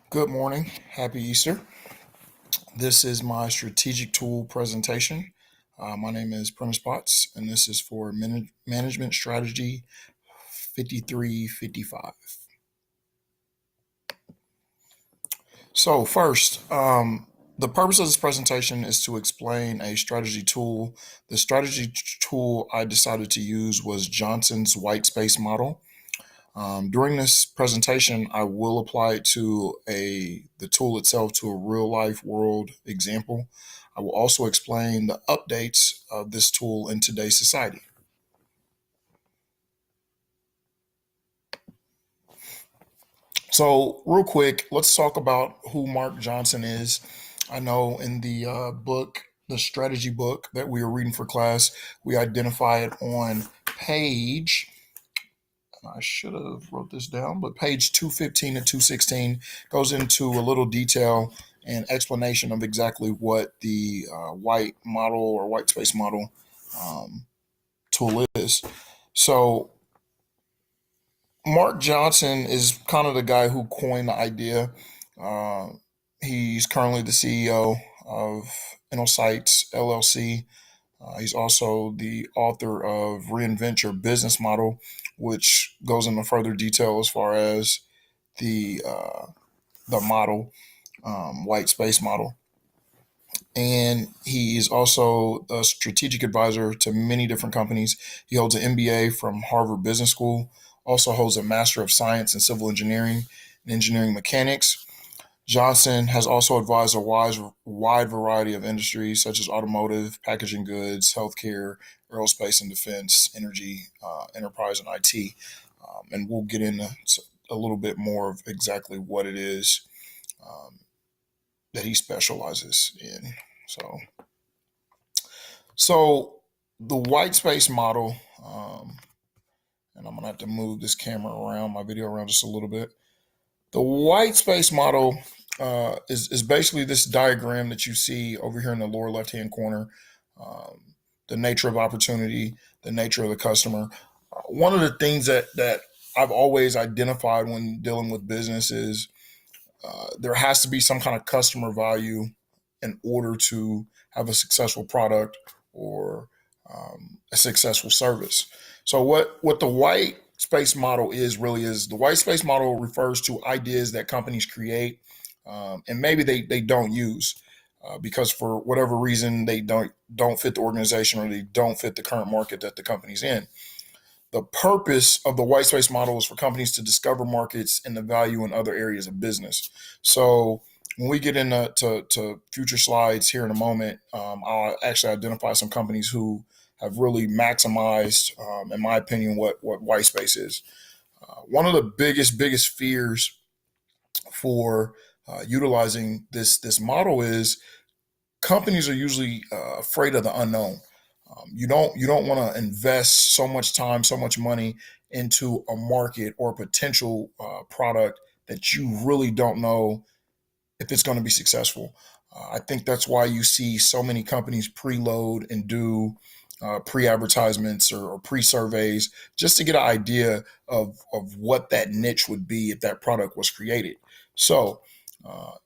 Good morning. Happy Easter. This is my strategic tool presentation. My name is Prentice Potts, and this is for Management Strategy 5355. So, first, the purpose of this presentation is to explain a strategy tool. The strategy tool I decided to use was Johnson's white space model. During this presentation, I will apply it to the tool itself to a real life world example. I will also explain the updates of this tool in today's society. So, real quick, let's talk about who Mark Johnson is. I know in the book, the strategy book that we are reading for class, we identify it on page. I should have wrote this down, but page 215 to 216 goes into a little detail and explanation of exactly what the white model or white space model um, tool is. So Mark Johnson is kind of the guy who coined the idea. Uh, he's currently the CEO of InnoSights LLC. He's also the author of Reinvent Your Business Model, which goes into further detail as far as the uh, the model, white space model. And he is also a strategic advisor to many different companies. He holds an MBA from Harvard Business School, also holds a Master of Science in Civil Engineering and Engineering Mechanics. Johnson has also advised a wide variety of industries such as automotive, packaging goods, healthcare, aerospace and defense, energy, enterprise, and IT. And we'll get into a little bit more of exactly what it is um, that he specializes in. So, so the white space model, and I'm gonna have to move this camera around, my video around just a little bit. The white space model is basically this diagram that you see over here in the lower left hand corner. The nature of opportunity, the nature of the customer. One of the things that I've always identified when dealing with business is there has to be some kind of customer value in order to have a successful product or a successful service. So what the white space model is really is the white space model refers to ideas that companies create and maybe they don't use because for whatever reason they don't fit the organization or they don't fit the current market that the company's in. The purpose of the white space model is for companies to discover markets and the value in other areas of business. So when we get into to future slides here in a moment, I'll actually identify some companies who have really maximized, in my opinion, what white space is. One of the biggest fears for utilizing this model is companies are usually afraid of the unknown. You don't want to invest so much time, so much money into a market or a potential product that you really don't know if it's going to be successful. I think that's why you see so many companies preload and do pre-advertisements or pre-surveys just to get an idea of what that niche would be if that product was created. So,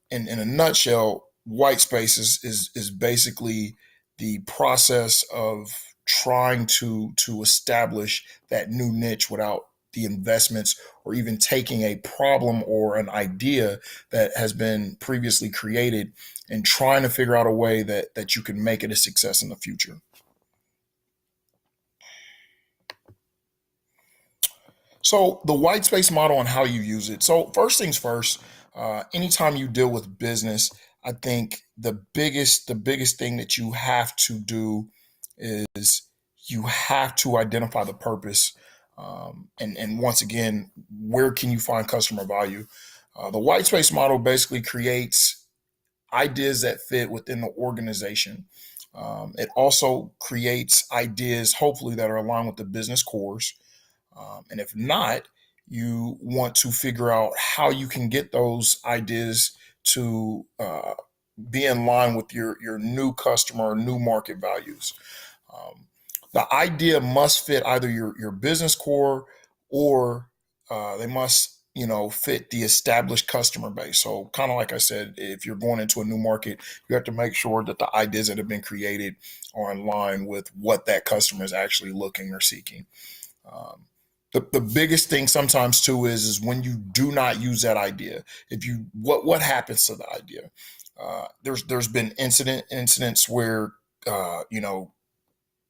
in a nutshell, white space is basically the process of trying to establish that new niche without the investments or even taking a problem or an idea that has been previously created and trying to figure out a way that you can make it a success in the future. So the white space model and how you use it. So first things first, anytime you deal with business, I think the biggest thing that you have to do is you have to identify the purpose. And once again, where can you find customer value? The white space model basically creates ideas that fit within the organization. It also creates ideas, hopefully, that are aligned with the business cores. And if not, you want to figure out how you can get those ideas to be in line with your new customer or new market values. Um, the idea must fit either your business core or they must fit the established customer base. So kind of like I said, if you're going into a new market, you have to make sure that the ideas that have been created are in line with what that customer is actually looking or seeking. Um, the biggest thing sometimes too is when you do not use that idea. If you what happens to the idea? There's been incidents where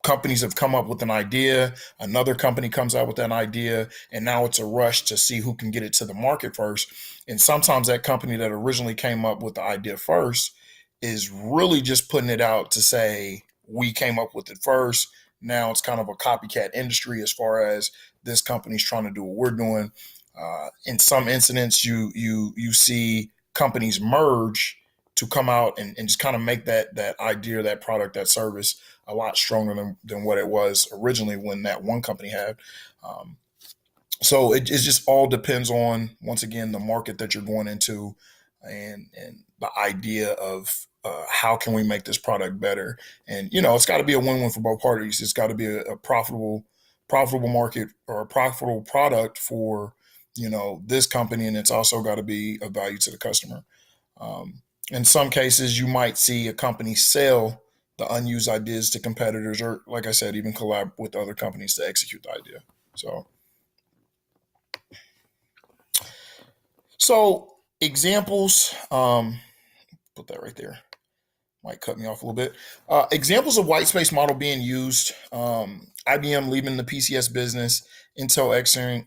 companies have come up with an idea, another company comes out with an idea, and now it's a rush to see who can get it to the market first. And sometimes that company that originally came up with the idea first is really just putting it out to say, we came up with it first. Now it's kind of a copycat industry as far as this company's trying to do what we're doing. In some incidents, you see companies merge to come out and just kind of make that idea, that product, that service a lot stronger than what it was originally when that one company had. Um, so it just all depends on, once again, the market that you're going into, and the idea of how can we make this product better. And it's got to be a win-win for both parties. It's got to be a profitable market or a profitable product for this company, and it's also got to be of value to the customer. Um, in some cases, you might see a company sell the unused ideas to competitors, or, like I said, even collab with other companies to execute the idea. So examples. Put that right there. Might cut me off a little bit. Examples of white space model being used: IBM leaving the PCS business, Intel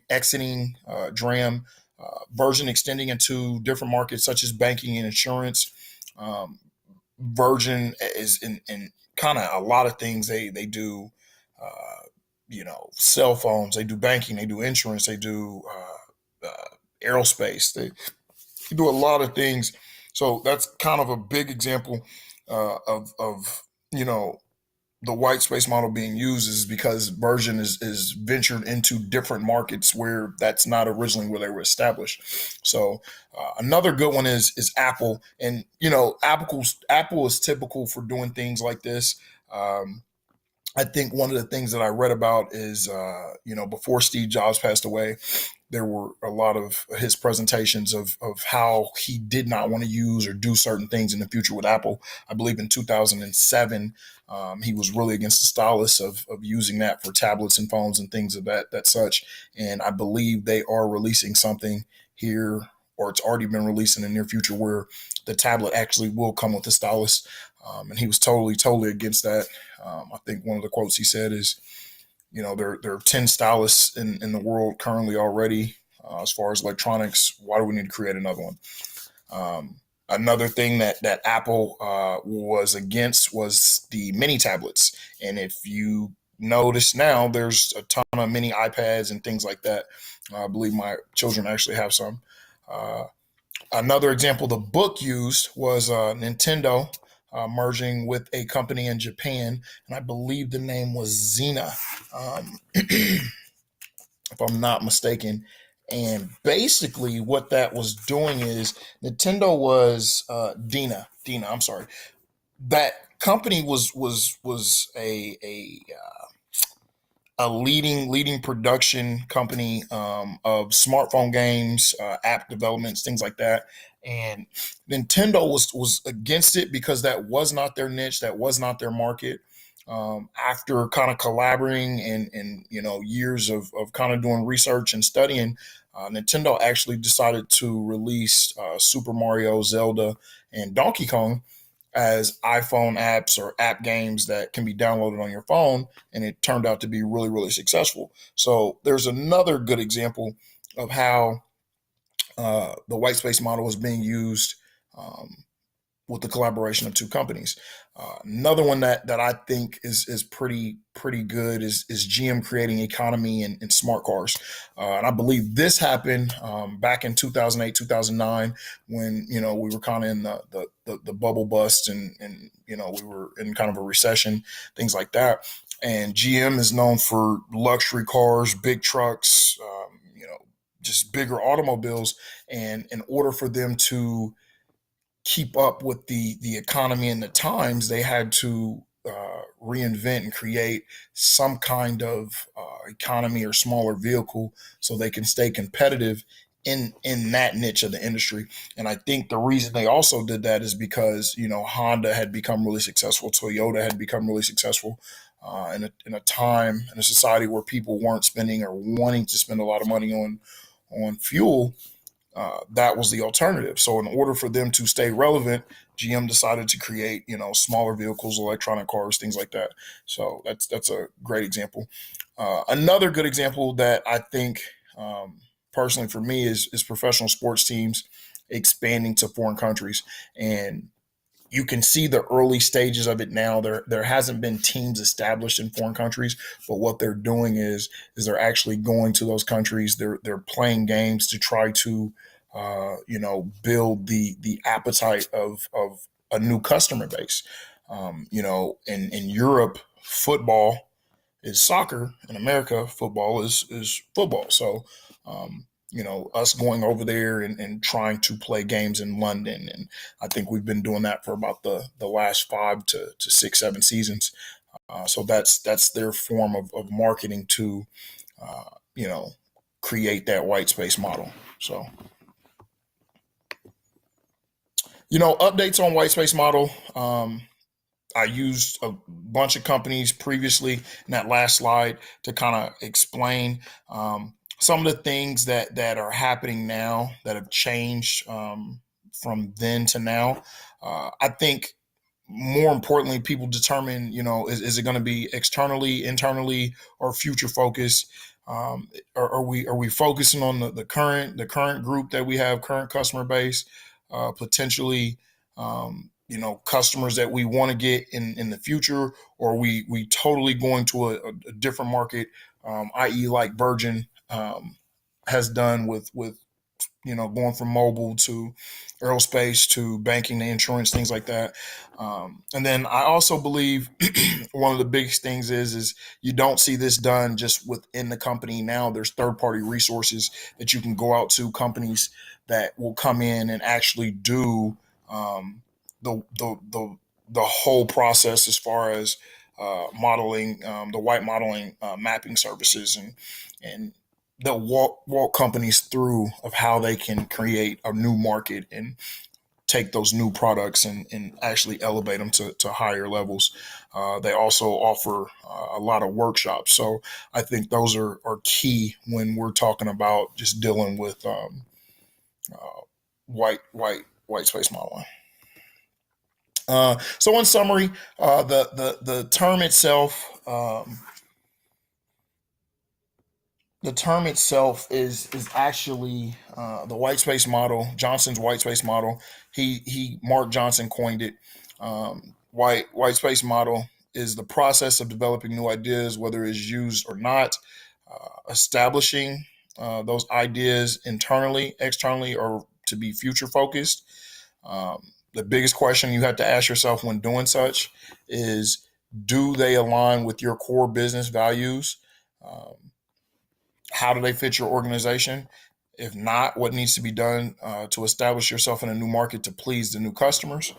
exiting DRAM, Virgin extending into different markets such as banking and insurance. Um, Virgin is in kind of a lot of things they do. Cell phones. They do banking. They do insurance. They do aerospace. They do a lot of things. So that's kind of a big example of the white space model being used, is because Virgin is ventured into different markets where that's not originally where they were established. So another good one is Apple, and Apple is typical for doing things like this. I think one of the things that I read about is, before Steve Jobs passed away, there were a lot of his presentations of how he did not want to use or do certain things in the future with Apple. I believe in 2007, he was really against the stylus of using that for tablets and phones and things of that such. And I believe they are releasing something here, or it's already been released in the near future, where the tablet actually will come with the stylus. And he was totally against that. I think one of the quotes he said is, there are 10 stylists in the world currently already, as far as electronics. Why do we need to create another one? Another thing that Apple was against was the mini tablets. And if you notice now, there's a ton of mini iPads and things like that. I believe my children actually have some. Uh, Another example the book used was Nintendo merging with a company in Japan, and I believe the name was Xena, if I'm not mistaken. And basically, what that was doing is Nintendo was Dina. I'm sorry. That company was a leading production company of smartphone games, app developments, things like that. And Nintendo was against it because that was not their niche, that was not their market. After kind of collaborating and years of kind of doing research and studying, Nintendo actually decided to release Super Mario, Zelda, and Donkey Kong as iPhone apps or app games that can be downloaded on your phone, and it turned out to be really successful. So there's another good example of how the white space model is being used with the collaboration of two companies. Another one that I think is pretty good is GM creating economy in smart cars, and I believe this happened back in 2008 2009, when we were kind of in the bubble bust, and we were in kind of a recession, things like that. And GM is known for luxury cars, big trucks, just bigger automobiles, and in order for them to keep up with the economy and the times, they had to reinvent and create some kind of economy or smaller vehicle so they can stay competitive in that niche of the industry. And I think the reason they also did that is because Honda had become really successful, Toyota had become really successful in a time in a society where people weren't spending or wanting to spend a lot of money on fuel. That was the alternative. So in order for them to stay relevant, GM decided to create smaller vehicles, electronic cars, things like that. So that's a great example. Another good example that I think personally for me is professional sports teams expanding to foreign countries. And you can see the early stages of it now. There hasn't been teams established in foreign countries, but what they're doing is they're actually going to those countries. They're playing games to try to build the appetite of a new customer base. In Europe, football is soccer. In America, football is football. So, us going over there and trying to play games in London, and I think we've been doing that for about the last 5 to 6, 7 seasons. So that's their form of marketing to, uh, you know, create that white space model. So, updates on white space model. I used a bunch of companies previously in that last slide to kind of explain some of the things that are happening now that have changed from then to now. I think more importantly, people determine, is it going to be externally, internally, or future focused? Are we focusing on the current group that we have, current customer base, potentially, customers that we want to get in the future, or are we totally going to a different market, i.e., like Virgin has done with going from mobile to aerospace to banking to insurance, things like that. And then I also believe one of the biggest things is you don't see this done just within the company. Now there's third party resources that you can go out to, companies that will come in and actually do the whole process as far as modeling, the white modeling mapping services, and they'll walk companies through of how they can create a new market and take those new products and actually elevate them to higher levels. They also offer a lot of workshops. So I think those are key when we're talking about just dealing with uh, white space modeling. So in summary, the term itself. The term itself is actually the white space model, Johnson's white space model. He Mark Johnson coined it. White space model is the process of developing new ideas, whether it's used or not, establishing those ideas internally, externally, or to be future focused. The biggest question you have to ask yourself when doing such is, do they align with your core business values? Um, how do they fit your organization? If not, what needs to be done to establish yourself in a new market to please the new customers?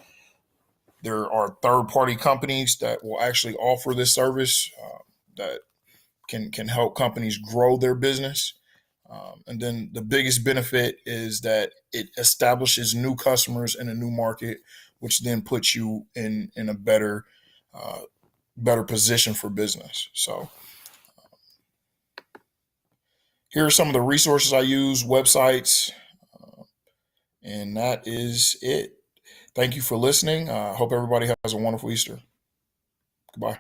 There are third party companies that will actually offer this service that can help companies grow their business. And then the biggest benefit is that it establishes new customers in a new market, which then puts you in a uh, better position for business. So here are some of the resources I use, websites, and that is it. Thank you for listening. I hope everybody has a wonderful Easter. Goodbye.